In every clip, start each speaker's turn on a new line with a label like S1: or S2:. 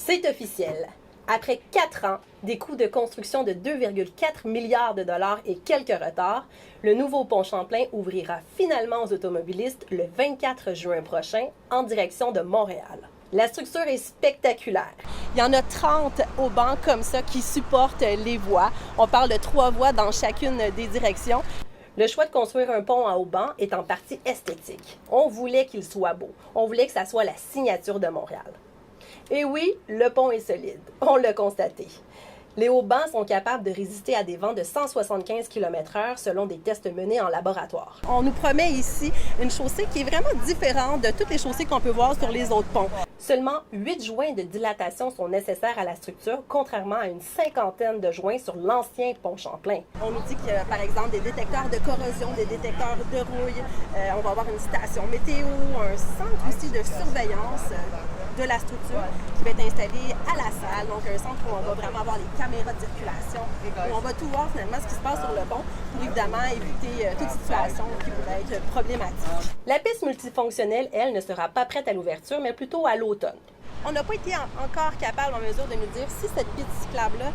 S1: C'est officiel. Après 4 ans, des coûts de construction de 2,4 milliards de dollars et quelques retards, le nouveau pont Champlain ouvrira finalement aux automobilistes le 24 juin prochain en direction de Montréal. La structure est spectaculaire. Il y en a 30 haubans comme ça qui supportent les voies. On parle de 3 voies dans chacune des directions. Le choix de construire un pont en haubans est en partie esthétique. On voulait qu'il soit beau. On voulait que ça soit la signature de Montréal. Et oui, le pont est solide. On l'a constaté. Les haubans sont capables de résister à des vents de 175 km/h selon des tests menés en laboratoire. On nous promet ici une chaussée qui est vraiment différente de toutes les chaussées qu'on peut voir sur les autres ponts. Seulement 8 joints de dilatation sont nécessaires à la structure, contrairement à une 50aine de joints sur l'ancien pont Champlain. On nous dit qu'il y a par exemple des détecteurs de corrosion, des détecteurs de rouille, on va avoir une station météo, un centre aussi de surveillance de la structure qui va être installé à la salle, donc un centre où on va vraiment avoir les caméras de circulation, où on va tout voir finalement ce qui se passe sur le pont pour évidemment éviter toute situation qui pourrait être problématique. La piste multifonctionnelle, elle, ne sera pas prête à l'ouverture, mais plutôt à l'automne. On n'a pas été encore capable en mesure de nous dire si cette piste cyclable-là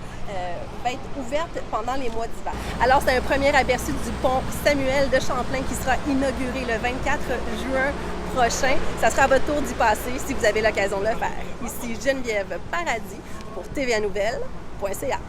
S1: va être ouverte pendant les mois d'hiver. Alors, c'est un premier aperçu du pont Samuel de Champlain qui sera inauguré le 24 juin prochain. Ça sera à votre tour d'y passer si vous avez l'occasion de le faire. Ici Geneviève Paradis pour tvanouvelles.ca.